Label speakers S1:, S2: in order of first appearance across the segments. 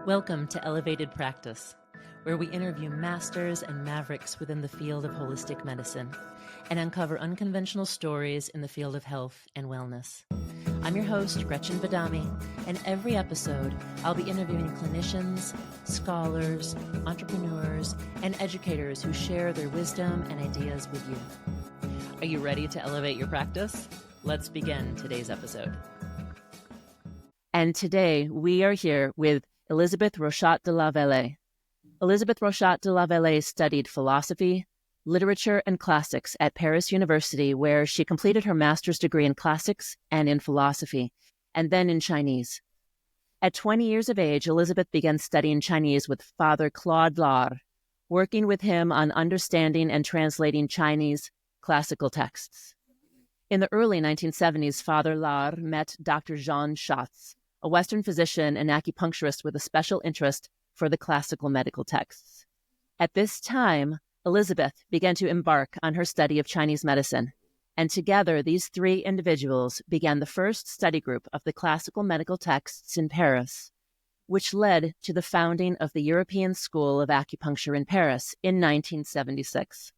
S1: Welcome to Elevated Practice, where we interview masters and mavericks within the field of holistic medicine and uncover unconventional stories in the field of health and wellness. I'm your host, Gretchen Badami, and every episode I'll be interviewing clinicians, scholars, entrepreneurs, and educators who share their wisdom and ideas with you. Are you ready to elevate your practice? Let's begin today's episode. And today we are here with Elisabeth Rochat de la Vallée. Elisabeth Rochat de la Vallée studied philosophy, literature, and classics at Paris University, where she completed her master's degree in classics and in philosophy, and then in Chinese. At 20 years of age, Elisabeth began studying Chinese with Father Claude Larre, working with him on understanding and translating Chinese classical texts. In the early 1970s, Father Larre met Dr. Schatz, a Western physician and acupuncturist with a special interest for the classical medical texts. At this time, Elisabeth began to embark on her study of Chinese medicine, and together these three individuals began the first study group of the classical medical texts in Paris, which led to the founding of the European School of Acupuncture in Paris in 1976.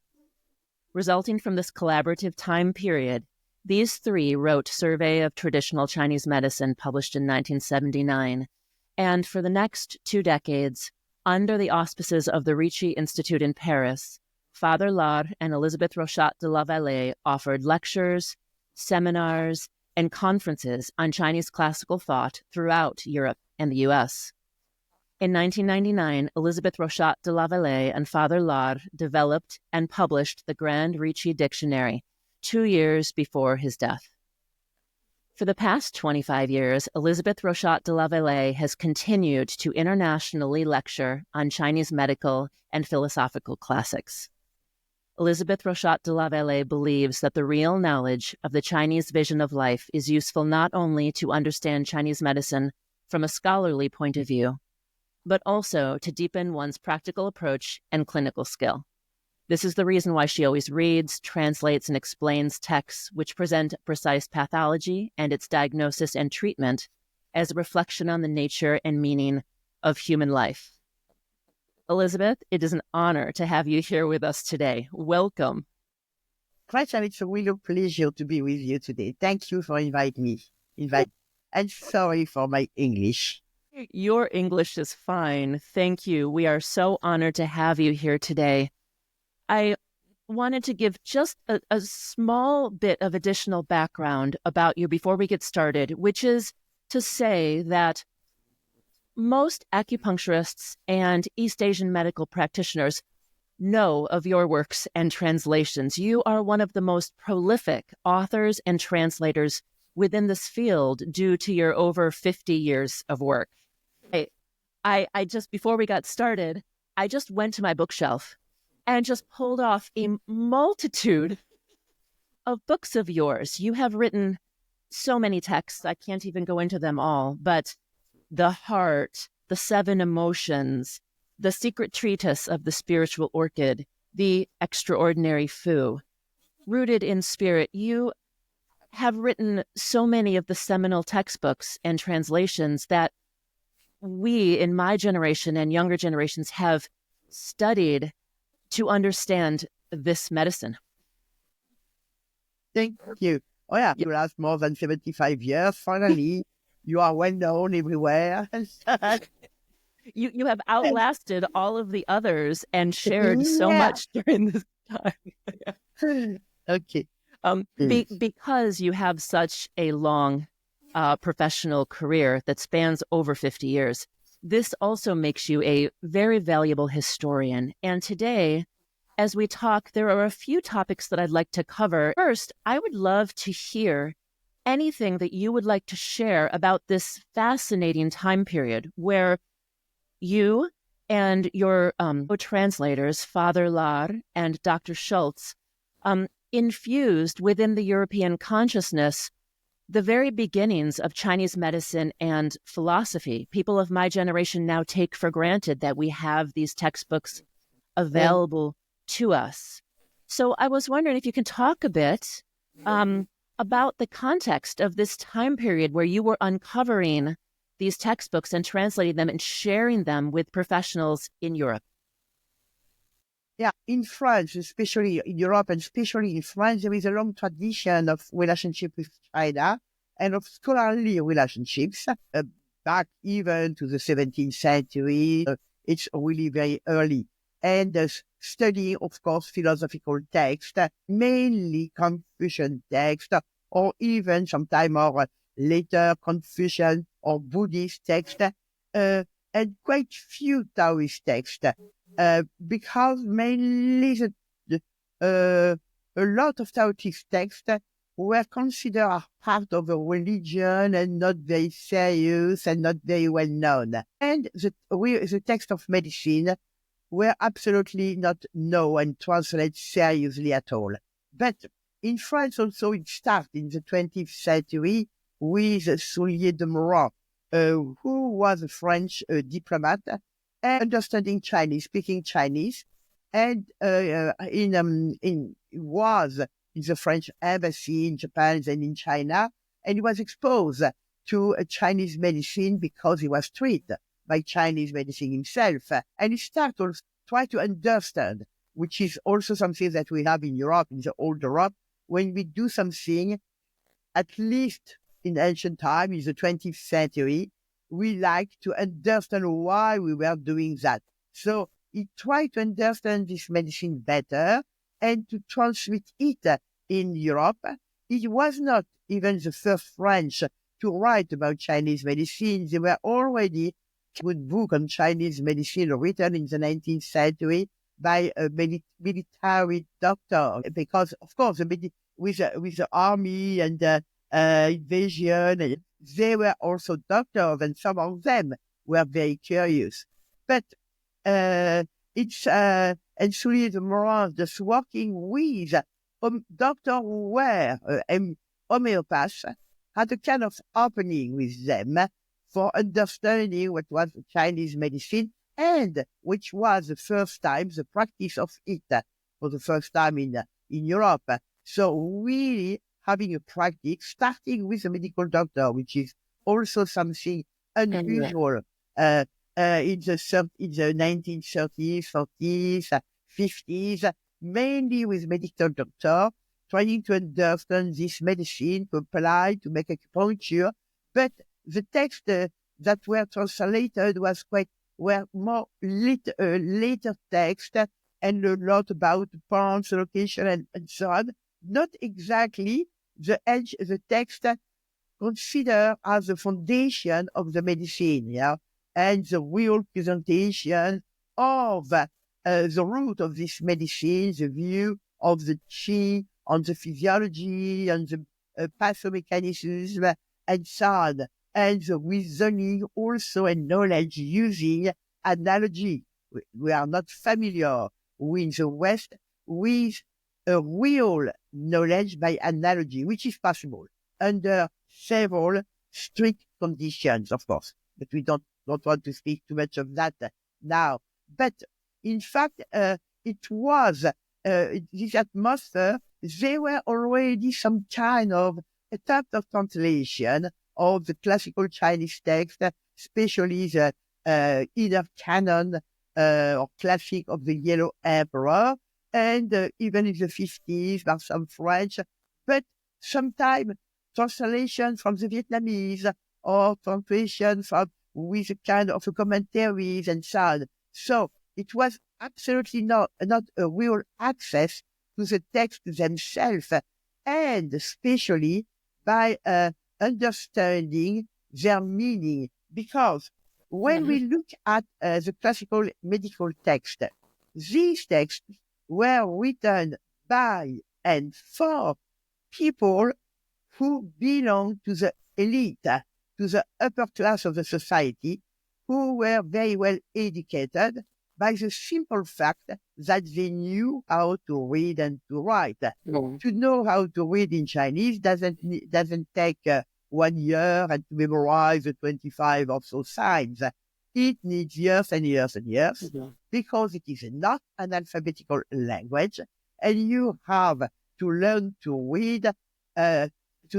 S1: Resulting from this collaborative time period, these three wrote Survey of Traditional Chinese Medicine, published in 1979, and for the next 2 decades, under the auspices of the Ricci Institute in Paris, Father Larre and Elisabeth Rochat de la Vallée offered lectures, seminars, and conferences on Chinese classical thought throughout Europe and the U.S. In 1999, Elisabeth Rochat de la Vallée and Father Larre developed and published the Grand Ricci Dictionary, 2 years before his death. For the past 25 years, Elisabeth Rochat de la Vallée has continued to internationally lecture on Chinese medical and philosophical classics. Elisabeth Rochat de la Vallée believes that the real knowledge of the Chinese vision of life is useful not only to understand Chinese medicine from a scholarly point of view, but also to deepen one's practical approach and clinical skill. This is the reason why she always reads, translates, and explains texts which present precise pathology and its diagnosis and treatment as a reflection on the nature and meaning of human life. Elisabeth, it is an honor to have you here with us today. Welcome.
S2: Gretchen, it's a real pleasure to be with you today. Thank you for inviting me. And sorry for my English.
S1: Your English is fine. Thank you. We are so honored to have you here today. I wanted to give just a small bit of additional background about you before we get started, which is to say that most acupuncturists and East Asian medical practitioners know of your works and translations. You are one of the most prolific authors and translators within this field due to your over 50 years of work. I just, before we got started, I just went to my bookshelf and just pulled off a multitude of books of yours. You have written so many texts, I can't even go into them all, but The Heart, The 7 Emotions, The Secret Treatise of the Spiritual Orchid, The Extraordinary Fu. Rooted in Spirit, you have written so many of the seminal textbooks and translations that we in my generation and younger generations have studied to understand this medicine.
S2: Thank you. Oh yeah, you last more than 75 years. Finally, you are well known everywhere.
S1: You have outlasted all of the others and shared so much during this time.
S2: Okay.
S1: Because you have such a long professional career that spans over 50 years, this also makes you a very valuable historian. And today, as we talk, there are a few topics that I'd like to cover. First, I would love to hear anything that you would like to share about this fascinating time period where you and your translators, Father Larre and Dr. Schatz, infused within the European consciousness the very beginnings of Chinese medicine and philosophy. People of my generation now take for granted that we have these textbooks available to us. So I was wondering if you can talk a bit about the context of this time period where you were uncovering these textbooks and translating them and sharing them with professionals in Europe?
S2: Yeah, in France, especially in Europe and especially in France, there is a long tradition of relationship with China and of scholarly relationships back even to the 17th century. It's really very early. And studying, of course, philosophical text, mainly Confucian text, or even sometime more later Confucian or Buddhist text, and quite few Taoist text. Because mainly a lot of Taoist texts were considered as part of a religion and not very serious and not very well known. And the text of medicine were absolutely not known and translated seriously at all. But in France also it started in the 20th century with Soulier de Morin, who was a French diplomat and understanding Chinese, speaking Chinese, and was in the French embassy in Japan and in China, and he was exposed to Chinese medicine because he was treated by Chinese medicine himself, and he started to try to understand, which is also something that we have in Europe, in the old Europe, when we do something, at least in ancient time, in the 20th century, we like to understand why we were doing that. So he tried to understand this medicine better and to transmit it in Europe. He was not even the first French to write about Chinese medicine. There were already a good book on Chinese medicine written in the 19th century by a military doctor, because, of course, with the army and invasion, they were also doctors, and some of them were very curious. But and Soulier de Morin just working with doctors who were homeopaths, had a kind of opening with them for understanding what was Chinese medicine, and which was the first time the practice of it for the first time in Europe. So really having a practice, starting with a medical doctor, which is also something unusual in the 1930s, 40s, 50s, mainly with medical doctor, trying to understand this medicine, to apply, to make acupuncture. But the text that were translated were more later text, and a lot about plants, location, and so on. Not exactly the text considered as the foundation of the medicine, and the real presentation of the root of this medicine, the view of the qi, on the physiology, and the pathomechanism, and so on, and the reasoning also and knowledge using analogy. We are not familiar in the West with a real knowledge by analogy, which is possible under several strict conditions, of course. But we don't want to speak too much of that now. But in fact, it was this atmosphere. There were already some kind of attempt of translation of the classical Chinese text, especially the inner canon or classic of the Yellow Emperor, and even in the 50s, there some French, but sometimes translation from the Vietnamese or translation from with a kind of a commentaries and so on. So it was absolutely not a real access to the text themselves, and especially by understanding their meaning. Because when we look at the classical medical text, these texts were written by and for people who belong to the elite, to the upper class of the society, who were very well educated by the simple fact that they knew how to read and to write. To know how to read in Chinese doesn't take 1 year and to memorize the 25 or so signs. It needs years and years and years, because it is not an alphabetical language, and you have to learn to read to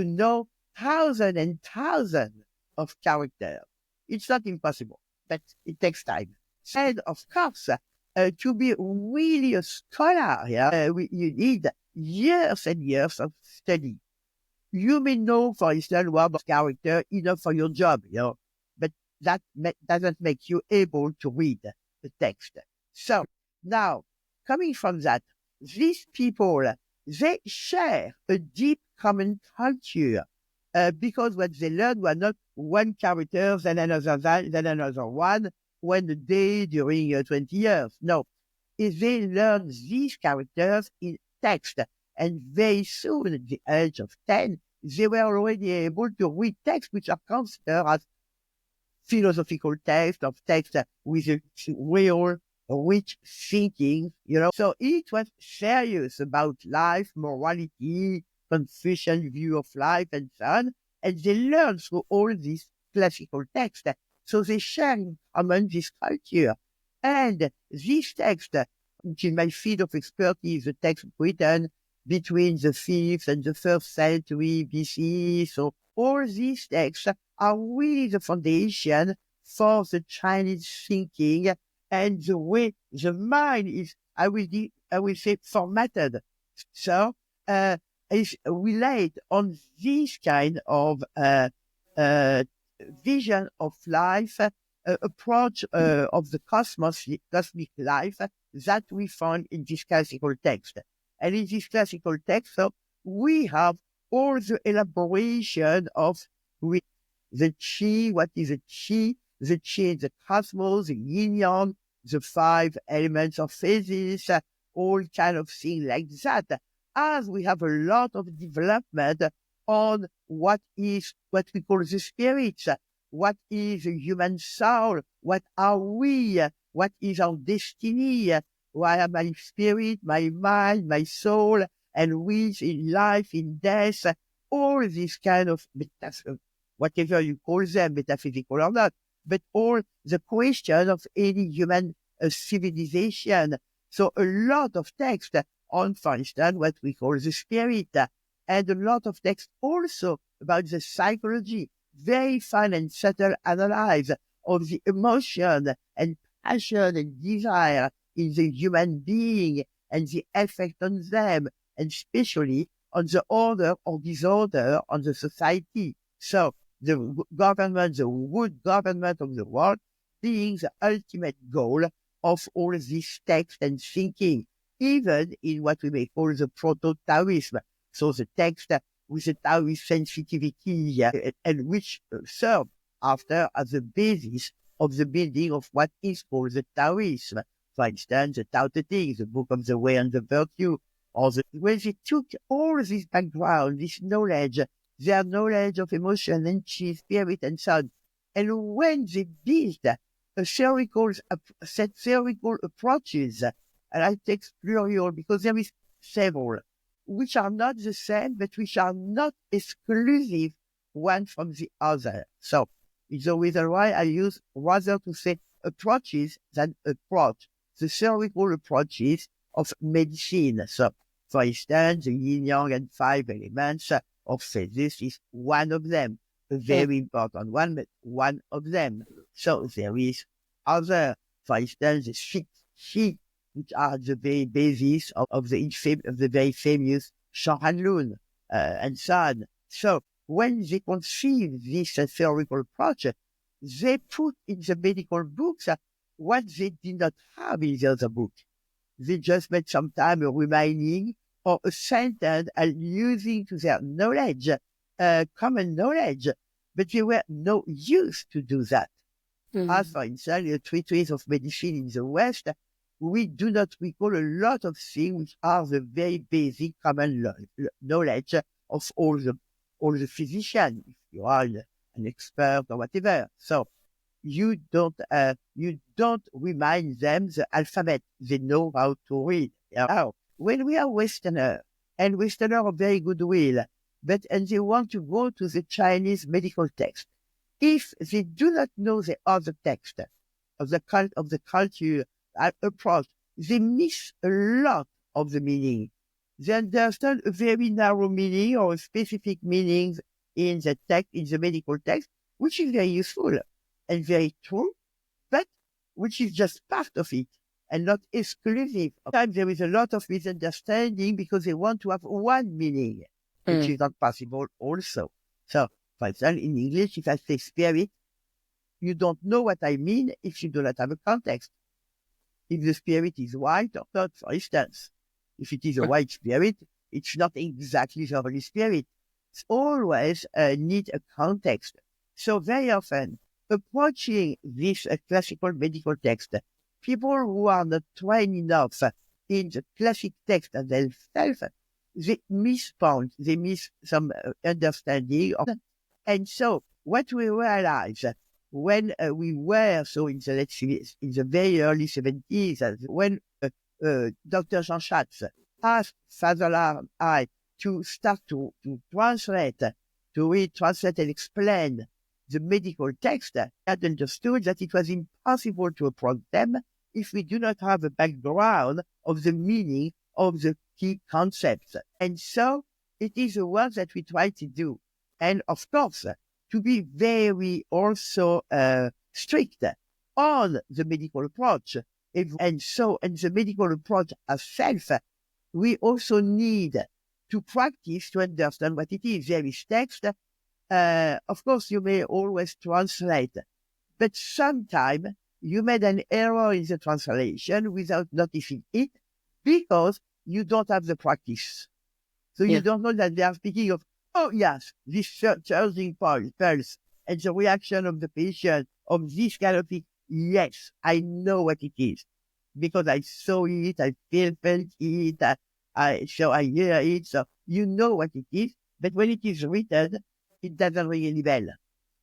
S2: know thousands and thousands of characters. It's not impossible, but it takes time. And of course, to be really a scholar, you need years and years of study. You may know, for instance, one of character enough for your job, but that doesn't make you able to read the text. So now, coming from that, these people, they share a deep common culture because what they learned were not one character, then another one, one day during 20 years. No, they learn these characters in text. And very soon, at the age of 10, they were already able to read texts which are considered as philosophical texts, of texts with a real, rich thinking, So it was serious about life, morality, Confucian view of life, and so on. And they learned through all these classical texts. So they share in common this culture. And this text, which is my field of expertise, the text written between the 5th and the 1st century BC. So all these texts are really the foundation for the Chinese thinking and the way the mind is, I will say, formatted. So is relate on this kind of vision of life, approach of the cosmic life that we find in this classical text. And in this classical text, so we have all the elaboration of the chi. What is a chi? The chi is the cosmos, the yin-yang, the 5 elements of phases, all kind of things like that. As we have a lot of development on what we call the spirits, what is the human soul, what are we, what is our destiny, why am my spirit, my mind, my soul, and which in life, in death, all these kind of, whatever you call them, metaphysical or not, but all the question of any human civilization. So a lot of text on, for instance, what we call the spirit, and a lot of text also about the psychology, very fine and subtle analysis of the emotion and passion and desire in the human being and the effect on them, and especially on the order or disorder on the society. So the government, the good government of the world, being the ultimate goal of all this text and thinking, even in what we may call the proto-Taoism. So the text with the Taoist sensitivity, and which serve after as the basis of the building of what is called the Taoism. For instance, the Tao Te Ching, the Book of the Way and the Virtue, when they took all this background, this knowledge, their knowledge of emotion and chi, spirit, and so on, and when they built theoretical approaches, and I take plural because there is several, which are not the same, but which are not exclusive one from the other. So it's the reason why I use rather to say approaches than approach, the theoretical approaches of medicine. So, for instance, the yin-yang and 5 elements of phases is one of them, a very important one, but one of them. So there is other, for instance, the 6 chi, which are the very basis of the very famous Shanhanlun, and so on. So when they conceive this theoretical approach, they put in the medical books what they did not have in the other book. They just made sometime a reminding or a sentence using to their knowledge, common knowledge, but they were no use to do that. As for instance, the treatise of medicine in the West, we do not recall a lot of things which are the very basic common knowledge of all the physicians, if you are an expert or whatever. So you don't remind them the alphabet. They know how to read. Now, when we are Westerner, and Westerner are very goodwill, and they want to go to the Chinese medical text, if they do not know the other text of the culture approach, they miss a lot of the meaning. They understand a very narrow meaning or a specific meaning in the text, in the medical text, which is very useful. and very true, but which is just part of it and not exclusive. Sometimes there is a lot of misunderstanding because they want to have one meaning, which is not possible also. So, for example, in English, if I say spirit, you don't know what I mean if you do not have a context. If the spirit is white or not, for instance. If it is a white spirit, it's not exactly the Holy Spirit. It's always need a context. So very often, approaching this classical medical text, people who are not trained enough in the classic text themselves, they miss points, they miss some understanding. And so what we realize when we were, so in the, let's see, in the very early 70s, when Dr. Schatz asked Father Larre and I to start to translate, to read, translate and explain the medical text, I had understood that it was impossible to approach them if we do not have a background of the meaning of the key concepts. And so it is the work that we try to do. And of course, to be very also strict on the medical approach. And the medical approach itself, we also need to practice to understand what it is. There is text. Of course, you may always translate, but sometimes you made an error in the translation without noticing it because you don't have the practice. So you don't know that they are speaking of, oh yes, this charging pulse and the reaction of the patient of this kind of thing. Yes, I know what it is because I saw it, I felt it, so I hear it. So you know what it is, but when it is written, it doesn't ring any bell.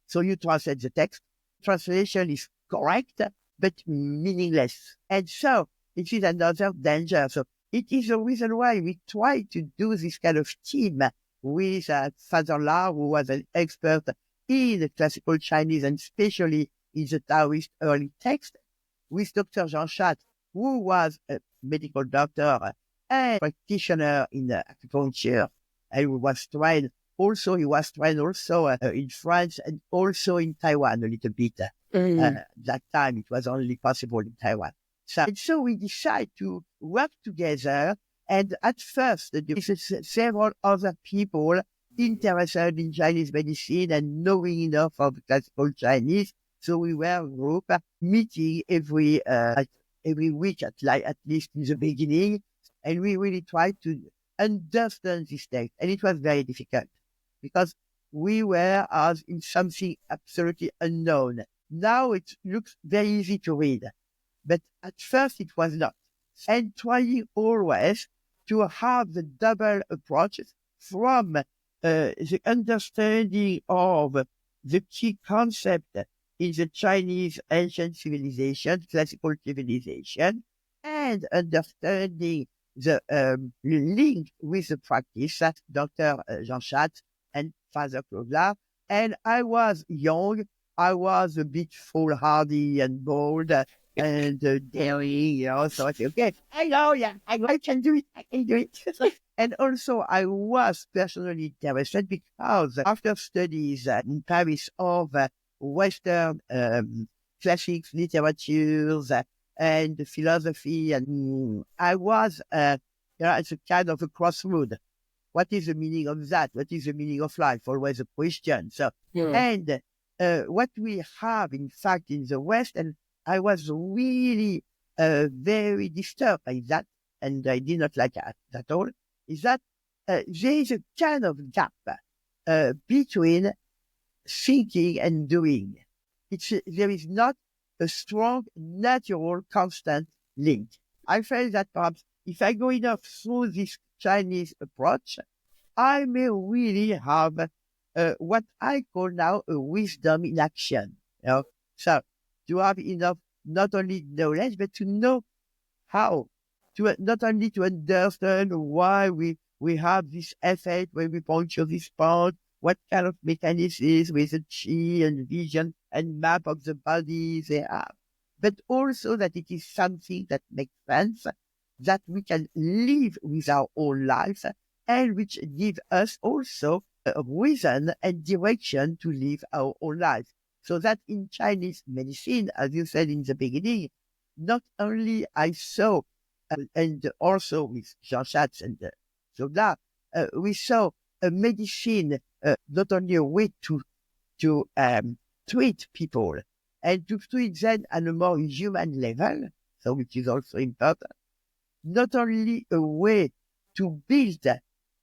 S2: So you translate the text. Translation is correct, but meaningless. And so it is another danger. So it is the reason why we try to do this kind of team with Father Larre, who was an expert in the classical Chinese and especially in the Taoist early text, with Dr. Jean Schatz, who was a medical doctor and practitioner in acupuncture, and who was trained also, in France and also in Taiwan a little bit. That time it was only possible in Taiwan. So we decided to work together. And at first, there is several other people interested in Chinese medicine and knowing enough of classical Chinese. So we were a group meeting every week, at least in the beginning. And we really tried to understand this text. And it was very difficult because we were as in something absolutely unknown. Now it looks very easy to read, but at first it was not. And trying always to have the double approach from the understanding of the key concept in the Chinese ancient civilization, classical civilization, and understanding the link with the practice, Dr. Jean Schatz and Father Claude. And I was young. I was a bit foolhardy and bold and daring, so I said, okay, I know, I can do it. And also I was personally interested because after studies in Paris of Western classics, literatures, and philosophy, and I was, it's a kind of a crossroad. What is the meaning of that? What is the meaning of life? Always a question. So, and what we have, in fact, in the West, and I was really very disturbed by that, and I did not like that at all, is that there is a kind of gap between thinking and doing. There is not a strong, natural, constant link. I felt that perhaps if I go enough through this Chinese approach, I may really have what I call now a wisdom in action. So to have enough not only knowledge but to know how to not only to understand why we have this effect when we puncture this part, what kind of mechanisms with the chi and vision and map of the body they have, but also that it is something that makes sense, that we can live with our own life, and which give us also a reason and direction to live our own life. So that in Chinese medicine, as you said in the beginning, not only I saw, and also with Schatz and Zola, we saw a medicine, not only a way to treat people and to treat them at a more human level, so which is also important, not only a way to build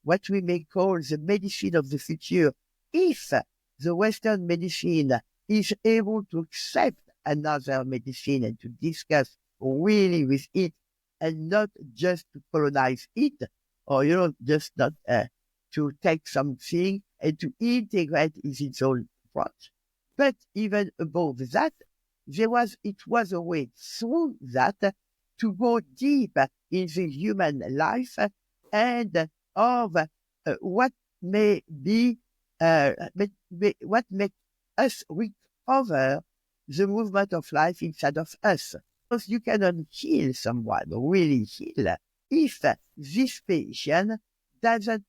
S2: what we may call the medicine of the future, if the Western medicine is able to accept another medicine and to discuss really with it and not just to colonize it, or, just not to take something and to integrate in its own approach. But even above that, it was a way through that to go deep in the human life and of what may be, what makes us recover the movement of life inside of us. Because you cannot heal someone, really heal, if this patient doesn't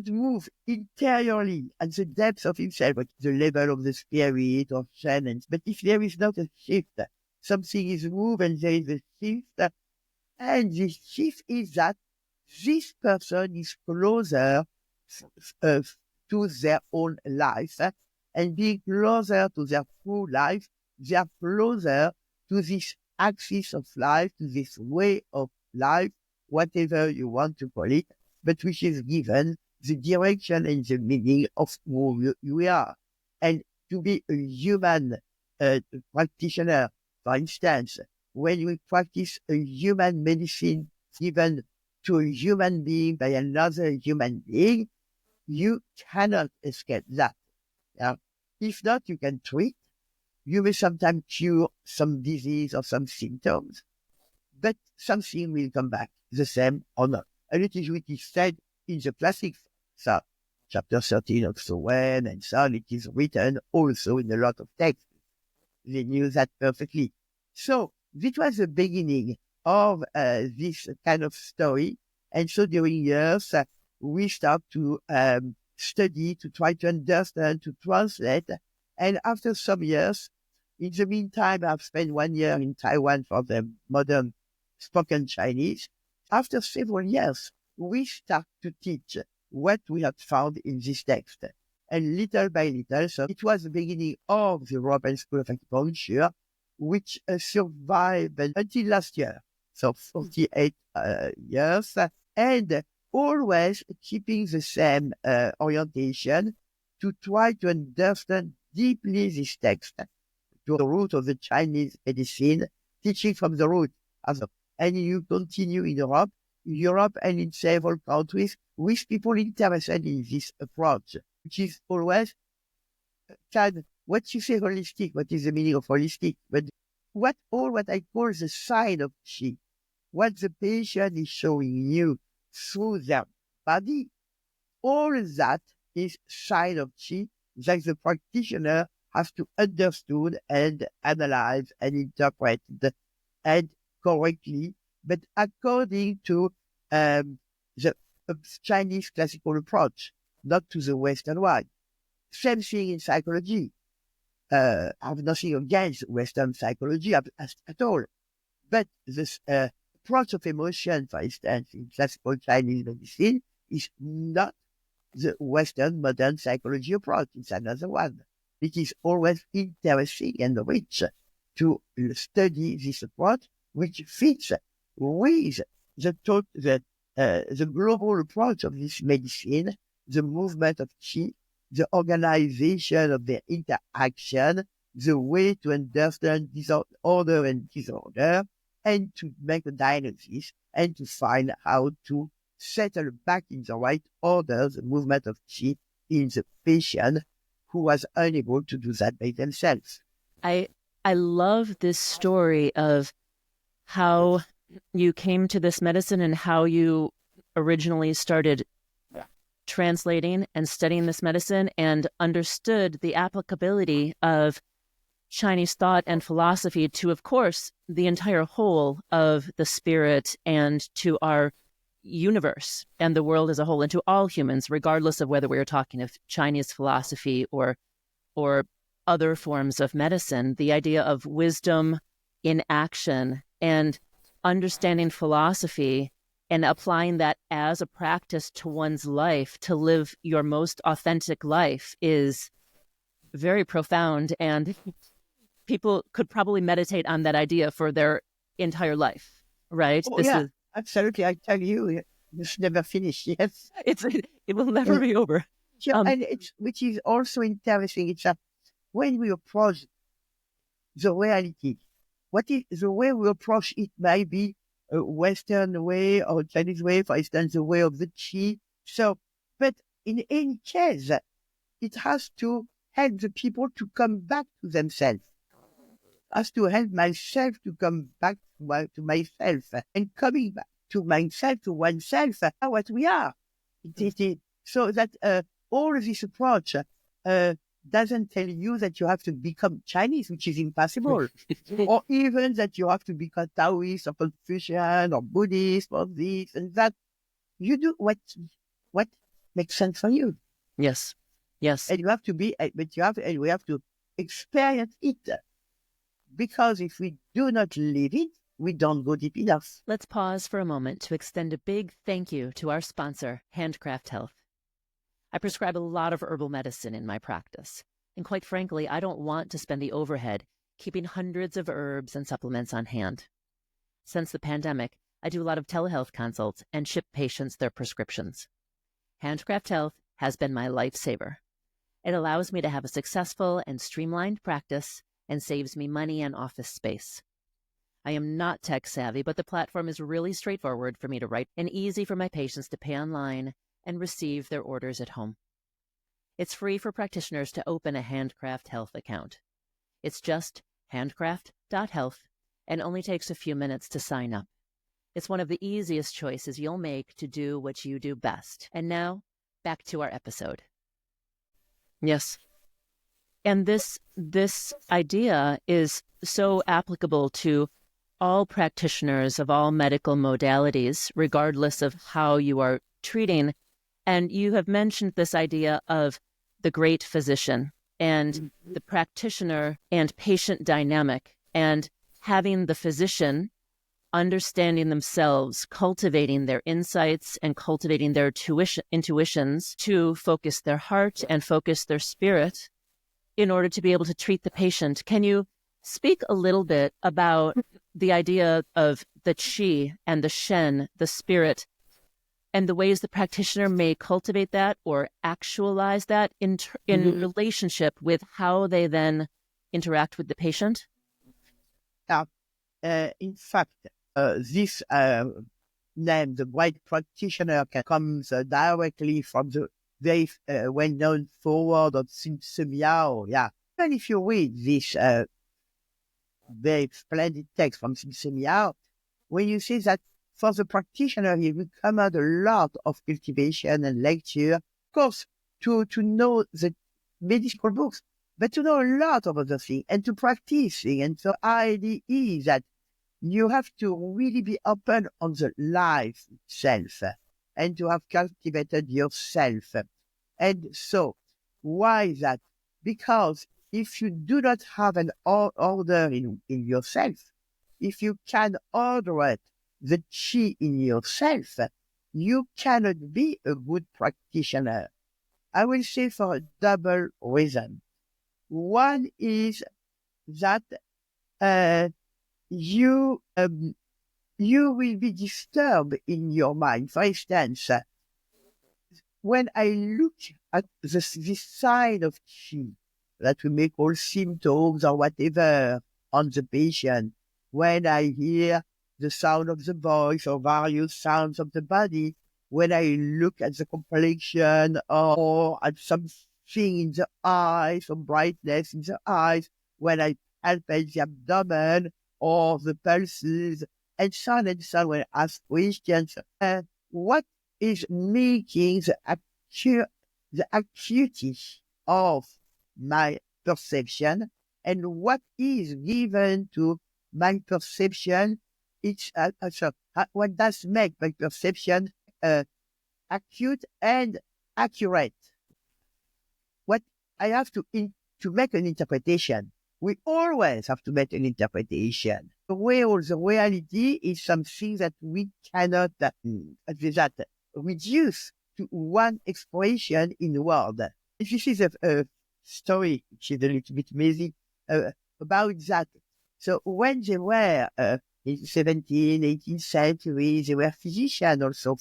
S2: move interiorly at the depth of himself, at the level of the spirit or channels. But if there is not a shift, something is moved and there is a shift, and the shift is that this person is closer to their own life, and being closer to their true life, they are closer to this axis of life, to this way of life, whatever you want to call it, but which is given the direction and the meaning of who you are. And to be a human practitioner, for instance, when we practice a human medicine given to a human being by another human being, you cannot escape that. Yeah? If not, you can treat. You may sometimes cure some disease or some symptoms, but something will come back the same or not. And it is what is said in the classics, so chapter 13 of the Wen and so on. It is written also in a lot of texts. They knew that perfectly. So this was the beginning of this kind of story. And so during years, we start to study, to try to understand, to translate. And after some years, in the meantime, I've spent 1 year in Taiwan for the modern spoken Chinese. After several years, we start to teach what we had found in this text. And little by little, so it was the beginning of the European School of Acupuncture, which survived until last year, so 48 years, and always keeping the same orientation to try to understand deeply this text, to the root of the Chinese medicine, teaching from the root. And you continue in Europe and in several countries with people interested in this approach, which is always what you say holistic, what is the meaning of holistic, but what I call the sign of Qi, what the patient is showing you through their body, all that is sign of Qi that the practitioner has to understand and analyze and interpret and correctly, but according to the Chinese classical approach, not to the Western one. Same thing in psychology. I have nothing against Western psychology at all. But this approach of emotion, for instance, in classical Chinese medicine, is not the Western modern psychology approach. It's another one. It is always interesting and rich to study this approach, which fits with the global approach of this medicine, the movement of Qi, the organization of the interaction, the way to understand order and disorder, and to make a diagnosis and to find how to settle back in the right order the movement of Qi in the patient who was unable to do that by themselves.
S1: I love this story of how you came to this medicine and how you originally started translating and studying this medicine and understood the applicability of Chinese thought and philosophy to, of course, the entire whole of the spirit and to our universe and the world as a whole, and to all humans, regardless of whether we are talking of Chinese philosophy or other forms of medicine, the idea of wisdom in action and understanding philosophy and applying that as a practice to one's life to live your most authentic life is very profound. And people could probably meditate on that idea for their entire life, right?
S2: Oh, yeah, absolutely. I tell you, it's never finished. Yes.
S1: It will never be over.
S2: Yeah, and which is also interesting. It's that when we approach the reality, what is the way we approach it might be a Western way or Chinese way, for instance, the way of the Qi. So, but in any case, it has to help the people to come back to themselves. Has to help myself to come back to myself, and coming back to myself, to oneself, what we are. So that all this approach doesn't tell you that you have to become Chinese, which is impossible, or even that you have to become Taoist or Confucian or Buddhist or this and that. You do what makes sense for you.
S1: Yes.
S2: And you have to be, and we have to experience it. Because if we do not live it, we don't go deep enough.
S1: Let's pause for a moment to extend a big thank you to our sponsor, Handcraft Health. I prescribe a lot of herbal medicine in my practice, and quite frankly, I don't want to spend the overhead keeping hundreds of herbs and supplements on hand. Since the pandemic, I do a lot of telehealth consults and ship patients their prescriptions. Handcraft Health has been my lifesaver. It allows me to have a successful and streamlined practice and saves me money and office space. I am not tech savvy, but the platform is really straightforward for me to write and easy for my patients to pay online and receive their orders at home. It's free for practitioners to open a Handcraft Health account. It's just handcraft.health and only takes a few minutes to sign up. It's one of the easiest choices you'll make to do what you do best. And now, back to our episode. Yes. And this idea is so applicable to all practitioners of all medical modalities, regardless of how you are treating. And you have mentioned this idea of the great physician and the practitioner and patient dynamic, and having the physician understanding themselves, cultivating their insights and cultivating their intuitions to focus their heart and focus their spirit in order to be able to treat the patient. Can you speak a little bit about the idea of the qi and the shen, the spirit, and the ways the practitioner may cultivate that or actualize that in relationship with how they then interact with the patient?
S2: In fact, this name, the white practitioner, comes directly from the very well-known foreword of Sun Miao. Yeah. And if you read this very splendid text from Sun Miao, when you see that for the practitioner, he recommends a lot of cultivation and lecture, of course, to know the medical books, but to know a lot of other things and to practice things. And so the idea is that you have to really be open on the life itself and to have cultivated yourself. And so, why that? Because if you do not have an order in yourself, if you can order the qi in yourself, you cannot be a good practitioner. I will say for a double reason. One is that you will be disturbed in your mind. For instance, when I look at this sign of qi that we may call symptoms or whatever on the patient, when I hear the sound of the voice or various sounds of the body, when I look at the complexion or at something in the eyes, some brightness in the eyes, when I palpate the abdomen or the pulses, and so on, when I ask questions, what is making the acuity of my perception, and what is given to my perception? It's what does make my perception acute and accurate? What I have to to make an interpretation. We always have to make an interpretation. The reality is something that we cannot reduce to one expression in the world. This is a story which is a little bit amazing about that. So when they were in 17th, 18th century, they were physicians also,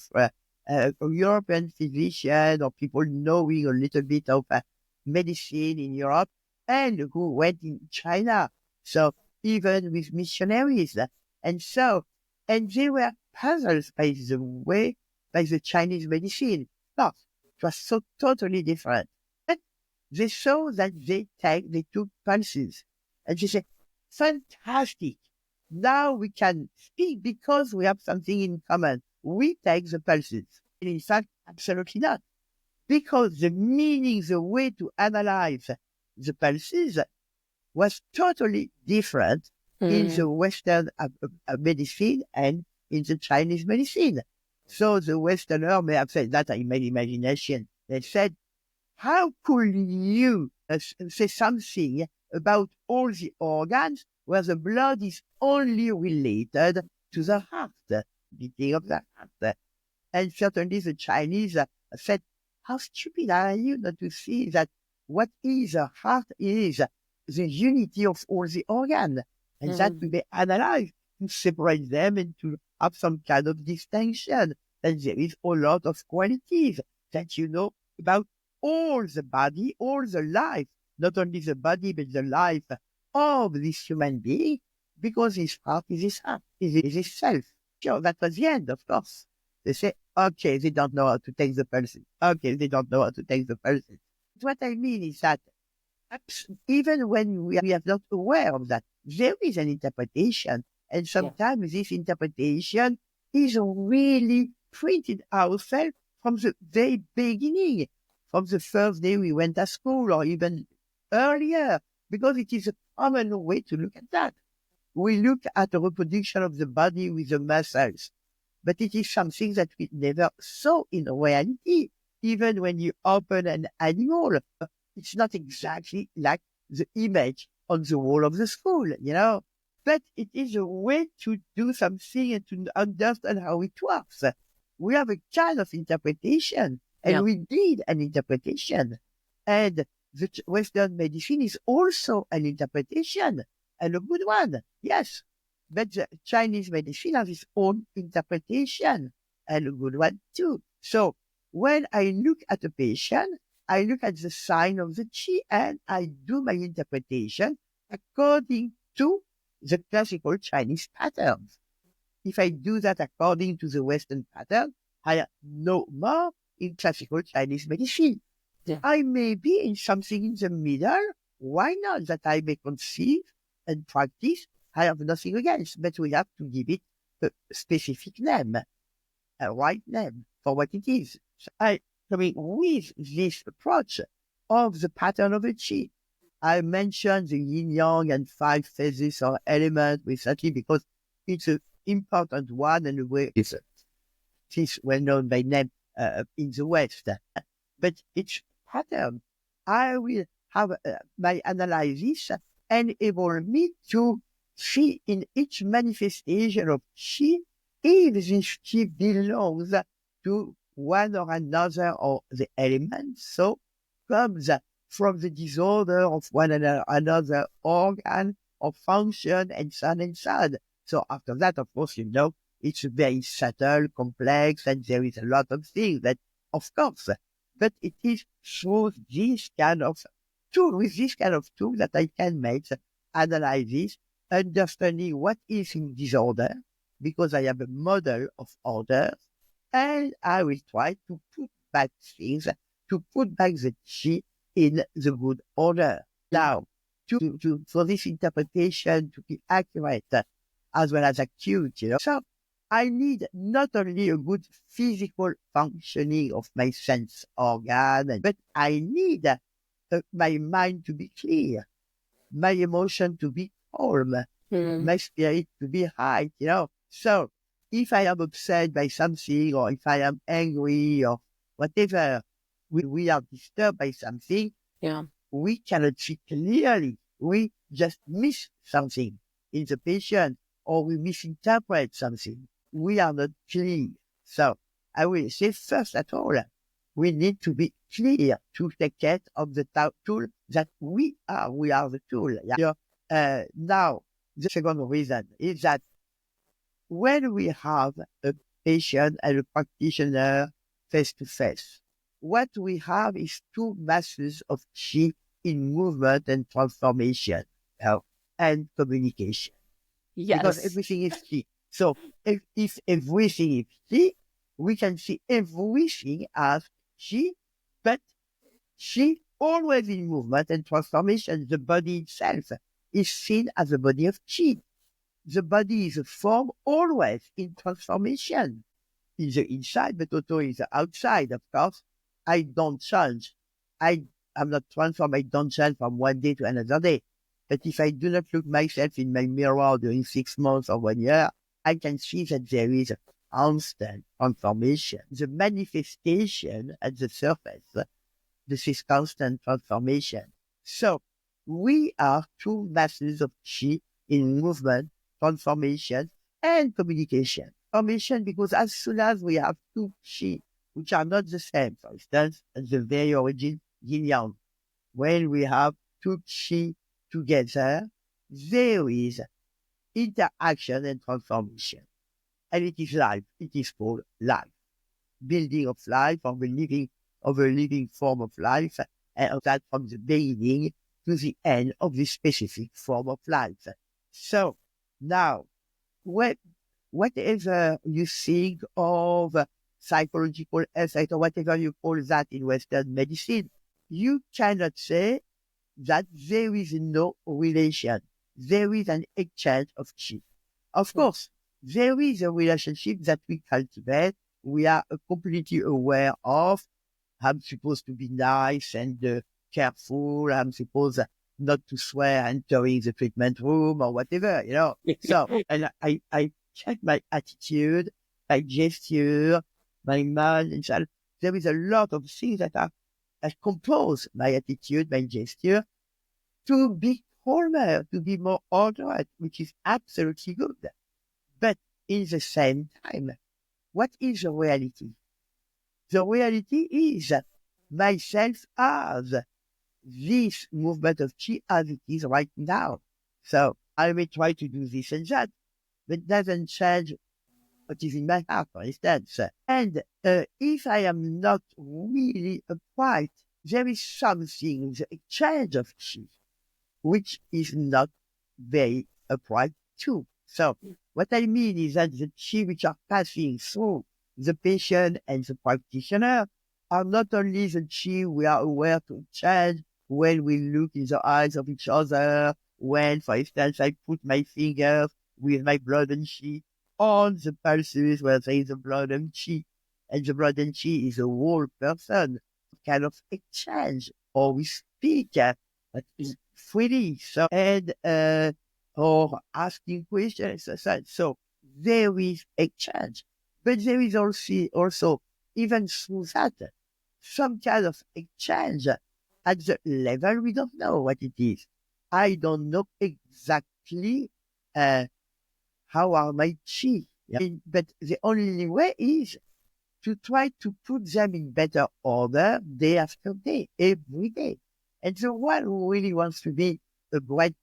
S2: European physicians or people knowing a little bit of medicine in Europe and who went in China. So even with missionaries. And they were puzzled by the Chinese medicine. No, it was so totally different. But they saw that they took pulses. And they said, fantastic. Now we can speak because we have something in common. We take the pulses. And in fact, absolutely not. Because the meaning, the way to analyze the pulses was totally different in the Western medicine and in the Chinese medicine. So the Westerner may have said that in my imagination. They said, how could you say something about all the organs where the blood is only related to the heart, beating of the heart? And certainly the Chinese said, how stupid are you not to see that what is a heart is the unity of all the organs, and that we may analyze to separate them and to have some kind of distinction. And there is a lot of qualities that you know about all the body, all the life, not only the body, but the life of this human being, because his heart is his heart, is his self. Sure, that was the end, of course. They say, okay, they don't know how to take the pulses. Okay, they don't know how to take the pulses. What I mean is that even when we are not aware of that, there is an interpretation. And sometimes this interpretation is really printed ourselves from the very beginning, from the first day we went to school or even earlier, because it is a common way to look at that. We look at the reproduction of the body with the muscles, but it is something that we never saw in reality. Even when you open an animal, it's not exactly like the image on the wall of the school, but it is a way to do something and to understand how it works. We have a kind of interpretation, and we need an interpretation. And the Western medicine is also an interpretation, and a good one, yes. But the Chinese medicine has its own interpretation, and a good one too. So when I look at a patient, I look at the sign of the qi and I do my interpretation according to the classical Chinese patterns. If I do that according to the Western pattern, I am no more in classical Chinese medicine. Yeah. I may be in something in the middle. Why not? That I may conceive and practice. I have nothing against, but we have to give it a specific name, a right name for what it is. So with this approach of the pattern of the qi, I mentioned the yin-yang and 5 phases or elements recently because it's an important one and the way it's well known by name in the West. But each pattern, I will have my analysis enable me to see in each manifestation of qi if this qi belongs to one or another of the elements, so comes from the disorder of one another organ or function, and so on and so on. So after that, of course, it's very subtle, complex, and there is a lot of things that, of course, but it is through this kind of tool, with this kind of tool that I can make analysis, understanding what is in disorder, because I have a model of orders, and I will try to put back things, to put back the qi in the good order. Now, for this interpretation to be accurate as well as acute, so I need not only a good physical functioning of my sense organ, but I need my mind to be clear, my emotion to be calm, my spirit to be high, So if I am upset by something, or if I am angry, or whatever, we are disturbed by something, we cannot see clearly. We just miss something in the patient, or we misinterpret something. We are not clear. So I will say first at all, we need to be clear to take care of the tool that we are. We are the tool. Yeah. Now, the second reason is that when we have a patient and a practitioner face to face, what we have is two masses of chi in movement and transformation, and communication. Because
S1: Yes.
S2: everything is chi. So if everything is chi, we can see everything as chi, but chi always in movement and transformation. The body itself is seen as a body of chi. The body is a form always in transformation. In the inside, but also in the outside, of course. I don't change. I'm not transformed. I don't change from one day to another day. But if I do not look myself in my mirror during 6 months or 1 year, I can see that there is a constant transformation. The manifestation at the surface, this is constant transformation. So we are two masses of chi in movement, transformation, and communication. Transformation, because as soon as we have two chi, which are not the same, for instance, at the very origin, yin-yang, when we have two chi together, there is interaction and transformation. And it is life. It is called life. Building of life, of a living form of life, and of that from the beginning to the end of this specific form of life. So now, whatever you think of psychological effect or whatever you call that in Western medicine, you cannot say that there is no relation. There is an exchange of chi. Of course, there is a relationship that we cultivate. We are completely aware of. I'm supposed to be nice and careful. I'm supposed not to swear entering the treatment room or whatever, So, and I check my attitude, my gesture, my mind, and so there is a lot of things that compose my attitude, my gesture, to be calmer, to be more ordered, which is absolutely good. But in the same time, what is the reality? The reality is that myself as this movement of chi as it is right now. So I may try to do this and that, but it doesn't change what is in my heart, for instance. And if I am not really upright, there is something in the exchange of chi which is not very upright too. So what I mean is that the chi which are passing through the patient and the practitioner are not only the chi we are aware to change when we look in the eyes of each other, when, for instance, I put my fingers with my blood and chi on the pulses where there is a blood and chi, and the blood and chi is a whole person, kind of exchange, or we speak, but freely, so, and or asking questions. So there is exchange, but there is also even through that some kind of exchange at the level we don't know what it is. I don't know exactly how are my chi, but the only way is to try to put them in better order day after day, every day. And the one who really wants to be a great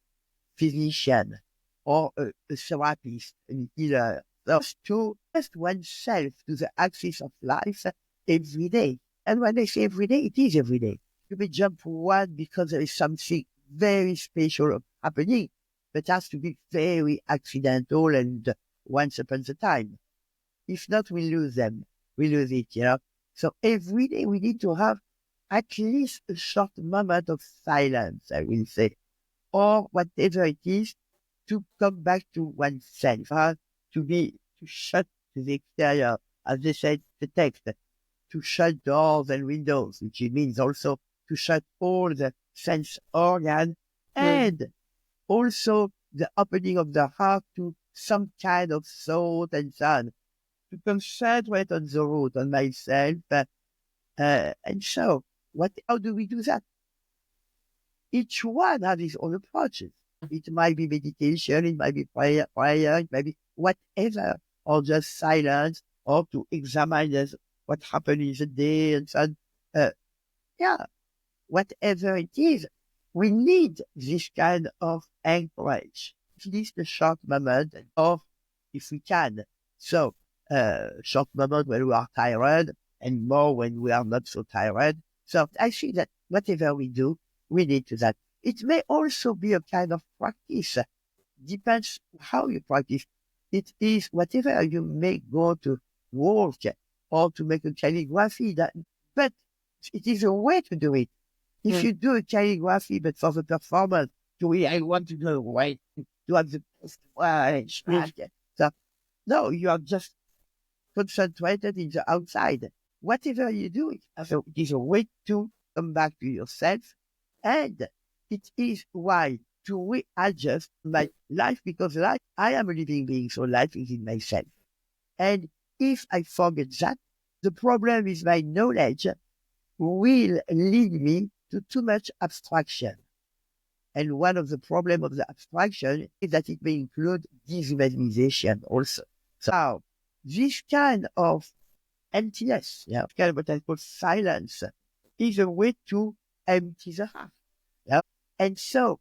S2: physician or a therapist, a healer, has to test oneself to the axis of life every day. And when I say every day, it is every day. You may jump one because there is something very special happening, but it has to be very accidental and once upon a time. If not, we lose them. We lose it, So every day we need to have at least a short moment of silence, I will say, or whatever it is, to come back to oneself, to shut to the exterior, as they said, the text, to shut doors and windows, which means also to shut all the sense organs, and also the opening of the heart to some kind of thought and so on, to concentrate on the root, on myself. And so, how do we do that? each one has its own approaches. It might be meditation, it might be prayer, it might be whatever, or just silence, or to examine what happened in the day and so on. Yeah, whatever it is, we need this kind of anchorage, at least a short moment, or if we can. So, short moment when we are tired, and more when we are not so tired. So I think that whatever we do, we need to that. It may also be a kind of practice. Depends how you practice. It is whatever you may go to work or to make a calligraphy, but it is a way to do it. If you do a calligraphy, but for the performance, I want to go right to have the best way. So, no, you are just concentrated in the outside. Whatever you do, it is a way to come back to yourself. And it is why to readjust my life, because life, I am a living being, so life is in myself. And if I forget that, the problem is my knowledge will lead me to too much abstraction. And one of the problems of the abstraction is that it may include dehumanization also. So now, this kind of emptiness, kind of what I call silence, is a way to empty the heart. And so,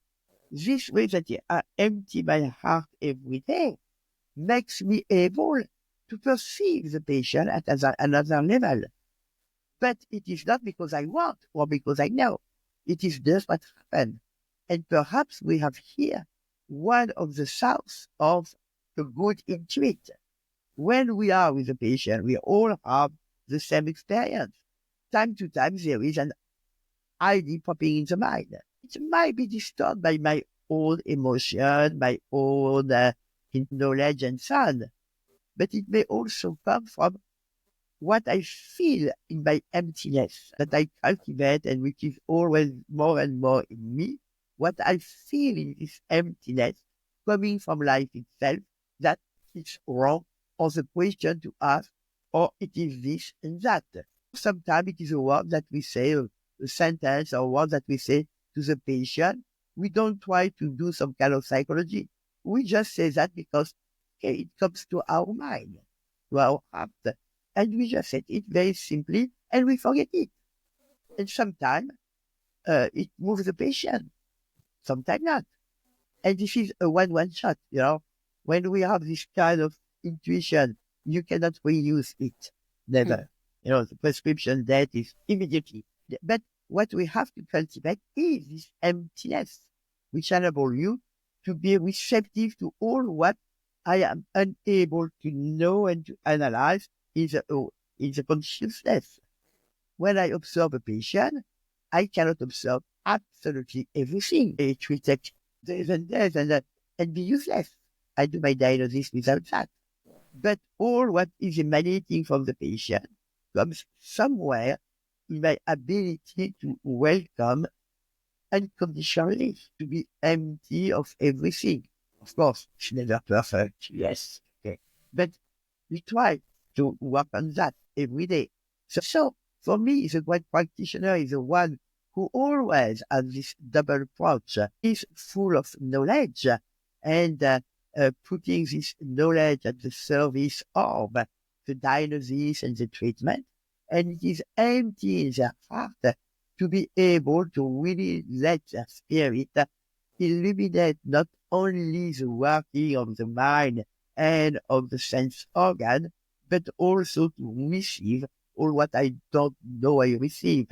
S2: this way that I empty my heart every day makes me able to perceive the patient at another level. But it is not because I want or because I know. It is just what happened. And perhaps we have here one of the sources of the good intuit. When we are with the patient, we all have the same experience. Time to time, there is an idea popping in the mind. It might be distorted by my own emotion, my own knowledge and so on. But it may also come from what I feel in my emptiness that I cultivate and which is always more and more in me, what I feel in this emptiness coming from life itself, that it's wrong, or the question to ask, or it is this and that. Sometimes it is a word that we say, a sentence or word that we say to the patient. We don't try to do some kind of psychology. We just say that because it comes to our mind, to our heart. And we just said it very simply, and we forget it. And sometimes it moves the patient, sometimes not. And this is a one shot, When we have this kind of intuition, you cannot reuse it, never. The prescription date is immediately. But what we have to cultivate is this emptiness, which enables you to be receptive to all what I am unable to know and to analyze in the consciousness. When I observe a patient, I cannot observe absolutely everything. It will take days and days and be useless. I do my diagnosis without that. But all what is emanating from the patient comes somewhere in my ability to welcome unconditionally, to be empty of everything. Of course, it's never perfect, yes. Okay. But we try to work on that every day. So for me, the great practitioner is the one who always has this double approach, is full of knowledge and putting this knowledge at the service of the diagnosis and the treatment. And it is empty in their heart to be able to really let their spirit illuminate not only the working of the mind and of the sense organ, but also to receive all what I don't know I receive,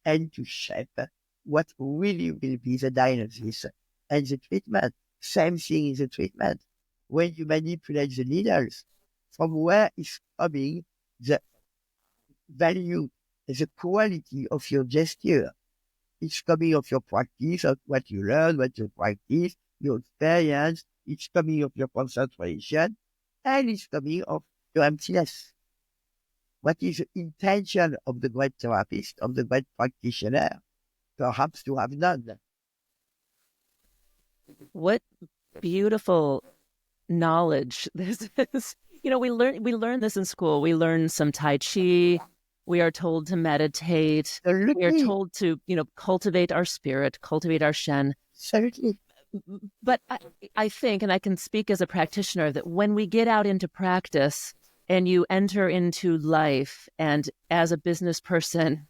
S2: and to shape what really will be the diagnosis and the treatment. Same thing in the treatment. When you manipulate the needles, from where is coming the value, the quality of your gesture? It's coming of your practice, of what you learn, what you practice, your experience. It's coming of your concentration, and it's coming of your emptiness. What is the intention of the great therapist, of the great practitioner? Perhaps to have none.
S1: What beautiful knowledge this is. We learn this in school. We learn some Tai Chi, We are told to meditate. We are
S2: Absolutely.
S1: told to, cultivate our spirit, cultivate our Shen.
S2: Certainly.
S1: But I think, and I can speak as a practitioner, that when we get out into practice and you enter into life, and as a business person,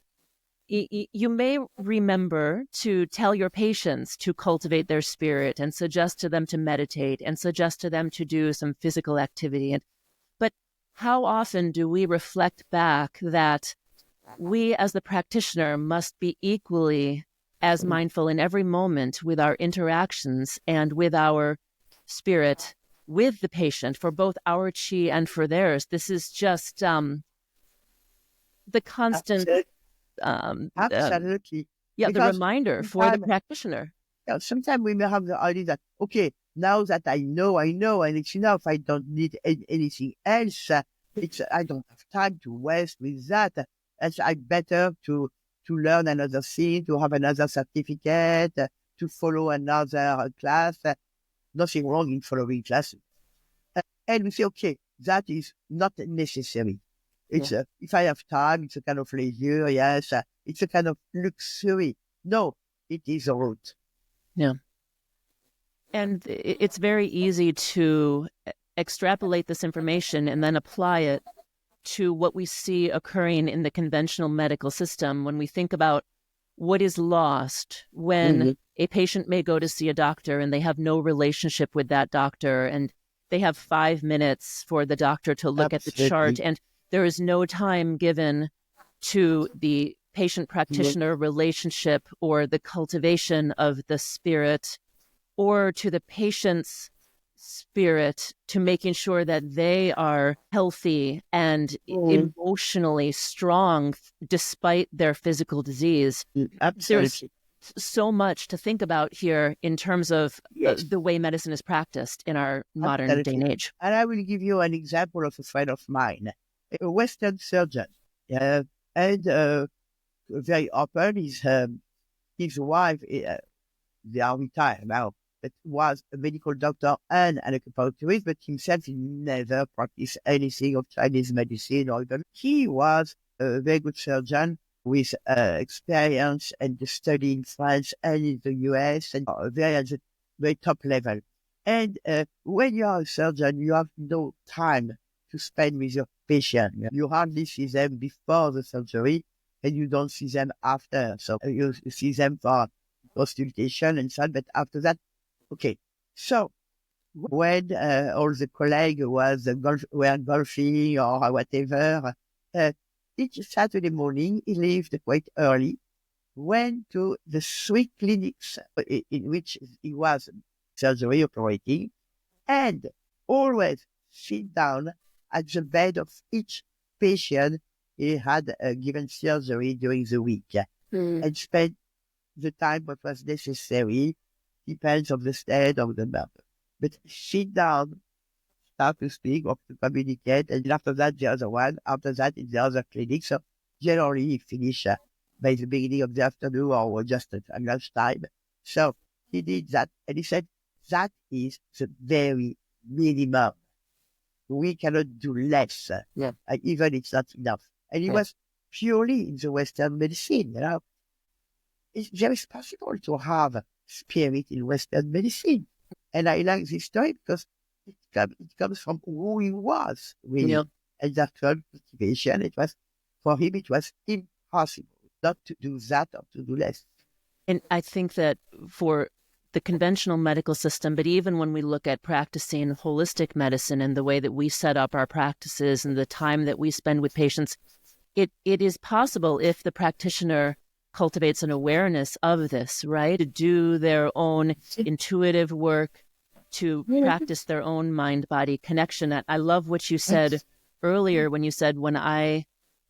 S1: you may remember to tell your patients to cultivate their spirit and suggest to them to meditate and suggest to them to do some physical activity. But how often do we reflect back that we as the practitioner must be equally as mindful in every moment with our interactions and with our spirit with the patient for both our chi and for theirs? This is just the constant,
S2: Absolutely.
S1: the
S2: Because
S1: reminder for the practitioner.
S2: sometimes we may have the idea that, okay, now that I know, and it's enough. I don't need anything else. I don't have time to waste with that. It's better to learn another thing, to have another certificate, to follow another class. Nothing wrong in following classes. And we say, okay, that is not necessary. It's if I have time, it's a kind of leisure. Yes, it's a kind of luxury. No, it is a route.
S1: Yeah. And it's very easy to extrapolate this information and then apply it to what we see occurring in the conventional medical system when we think about what is lost when a patient may go to see a doctor and they have no relationship with that doctor, and they have 5 minutes for the doctor to look at the chart, and there is no time given to the patient-practitioner relationship or the cultivation of the spirit, or to the patient's spirit, to making sure that they are healthy and emotionally strong despite their physical disease.
S2: Absolutely.
S1: There's so much to think about here in terms of the way medicine is practiced in our modern day and age.
S2: And I will give you an example of a friend of mine, a Western surgeon, and very open. His wife, they are retired now, but was a medical doctor and an acupuncturist, but himself he never practiced anything of Chinese medicine or even. He was a very good surgeon with experience and study in France and in the US, and very top level. And when you are a surgeon, you have no time to spend with your patient. You hardly see them before the surgery, and you don't see them after. So you see them for consultation and so on, but after that, okay. So when all the colleagues were golfing or whatever, each Saturday morning he left quite early, went to the 3 clinics in which he was surgery operating, and always sit down at the bed of each patient he had given surgery during the week, and spend the time what was necessary, depends on the state of the matter. But sit down, start to speak or to communicate, and after that the other one, after that in the other clinic. So generally he finish by the beginning of the afternoon or just at lunchtime. So he did that, and he said that is the very minimum. We cannot do less, even it's not enough. And he was purely in the Western medicine, There is possible to have spirit in Western medicine. And I like this story because it comes from who he was, really. And that cultivation, for him, it was impossible not to do that or to do less.
S1: And I think that for the conventional medical system, but even when we look at practicing holistic medicine and the way that we set up our practices and the time that we spend with patients, it is possible if the practitioner cultivates an awareness of this, right? To do their own intuitive work, to practice their own mind-body connection. I love what you said earlier when you said, when I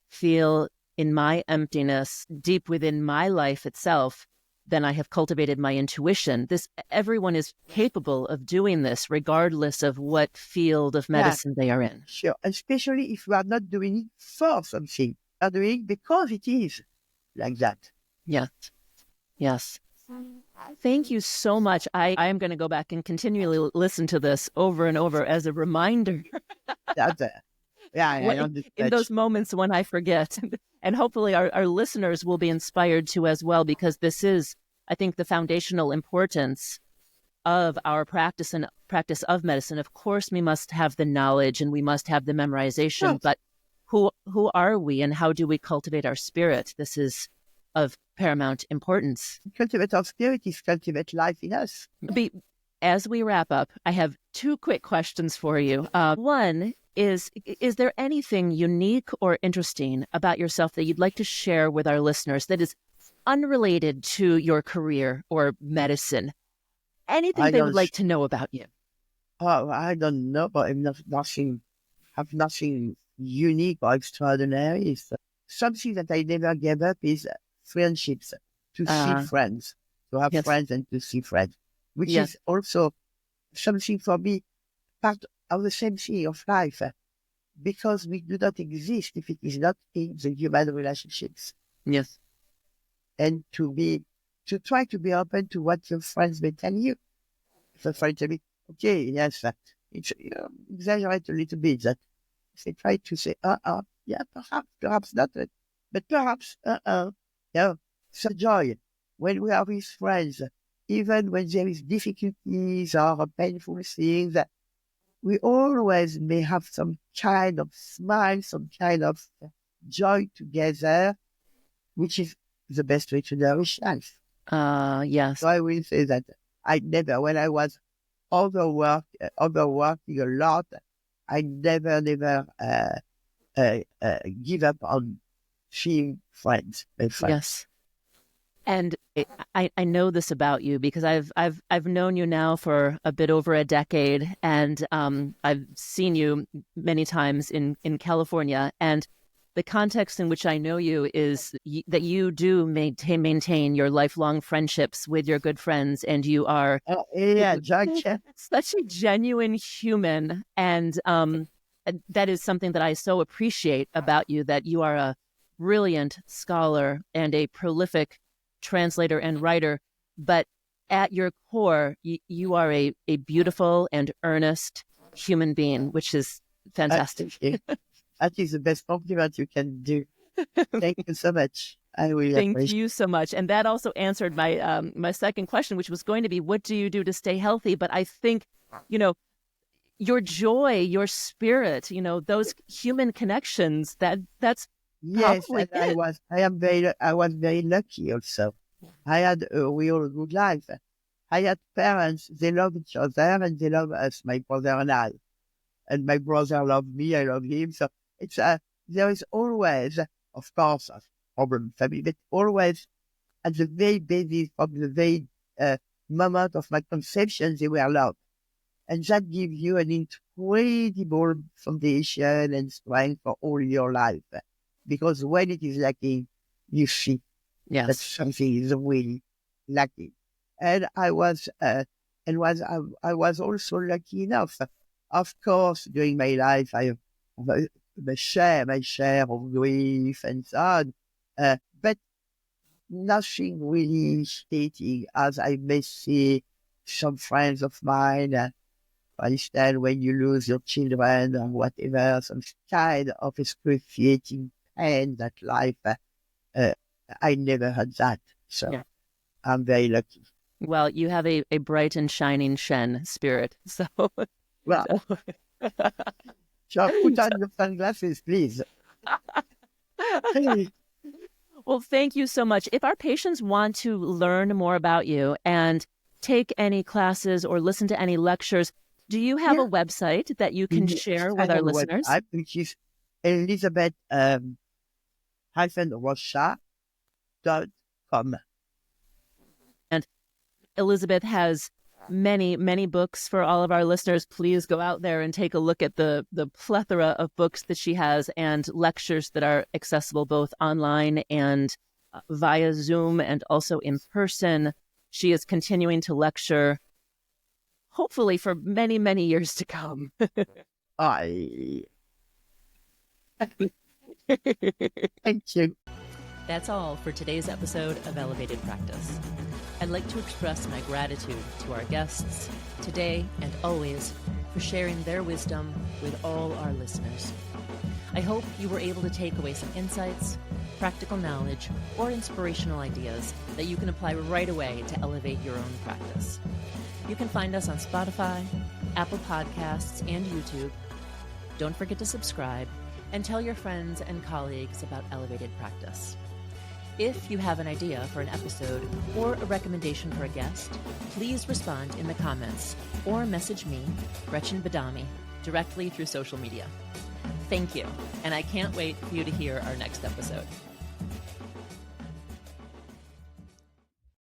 S1: feel in my emptiness, deep within my life itself, then I have cultivated my intuition. Everyone is capable of doing this, regardless of what field of medicine they are in.
S2: Sure, especially if we are not doing it for something. We are doing it because it is like that.
S1: Yes. Thank you so much. I am going to go back and continually listen to this over and over as a reminder.
S2: I understand.
S1: In those moments when I forget. And hopefully our listeners will be inspired to as well, because this is, I think, the foundational importance of our practice and practice of medicine. Of course, we must have the knowledge and we must have the memorization, but who are we and how do we cultivate our spirit? This is of paramount importance.
S2: Cultivate our spirit is cultivate life in us.
S1: As we wrap up, I have 2 quick questions for you. One is there anything unique or interesting about yourself that you'd like to share with our listeners that is unrelated to your career or medicine? Anything they would like to know about you?
S2: Oh, I don't know, but I'm have nothing unique or extraordinary. So something that I never gave up is friendships, to see friends, to have friends and to see friends, which is also something for me, part of the same thing of life, because we do not exist if it is not in the human relationships.
S1: Yes.
S2: And to try to be open to what your friends may tell you. If a friend tell me, okay, yes, it's exaggerate a little bit, that they try to say, yeah, perhaps not, but perhaps, so joy when we are with friends, even when there is difficulties or painful things, we always may have some kind of smile, some kind of joy together, which is the best way to nourish life.
S1: Yes.
S2: So I will say that I never, when I was overworking a lot, I never give up on seeing friends.
S1: Yes. And I know this about you because I've known you now for a bit over a decade, and I've seen you many times in California. And the context in which I know you is that you do maintain your lifelong friendships with your good friends, and you are such a genuine human. And that is something that I so appreciate about you, that you are a brilliant scholar and a prolific translator and writer, but at your core, you are a beautiful and earnest human being, which is fantastic.
S2: That is the best compliment you can do. Thank you so much. I really
S1: Thank you so much. And that also answered my my second question, which was going to be, what do you do to stay healthy? But I think, your joy, your spirit, those human connections, that's
S2: yes,
S1: and
S2: I was very lucky also. I had a real good life. I had parents, they love each other and they love us, my brother and I. And my brother loved me, I love him. So it's there is always, of course, a problem family, but always at the very basis, from the very moment of my conception, they were loved. And that gives you an incredible foundation and strength for all your life. Because when it is lacking, you see that something is really lacking. And I was also lucky enough. Of course, during my life, I have my share of grief and so on. But nothing really stating, as I may see some friends of mine, for instance, when you lose your children or whatever, some kind of excruciating pain that life, I never had that. So I'm very lucky.
S1: Well, you have a bright and shining Shen spirit. So,
S2: well, put on your sunglasses, please.
S1: Well, thank you so much. If our patients want to learn more about you and take any classes or listen to any lectures, do you have a website that you can share with our listeners?
S2: Which is Elisabeth Rochat.com.
S1: And Elisabeth has many, many books for all of our listeners. Please go out there and take a look at the plethora of books that she has and lectures that are accessible both online and via Zoom and also in person. She is continuing to lecture, hopefully for many, many years to come.
S2: Thank you.
S1: That's all for today's episode of Elevated Practice. I'd like to express my gratitude to our guests today and always for sharing their wisdom with all our listeners. I hope you were able to take away some insights, practical knowledge, or inspirational ideas that you can apply right away to elevate your own practice. You can find us on Spotify, Apple Podcasts, and YouTube. Don't forget to subscribe and tell your friends and colleagues about Elevated Practice. If you have an idea for an episode or a recommendation for a guest, please respond in the comments or message me, Gretchen Badami, directly through social media. Thank you, and I can't wait for you to hear our next episode.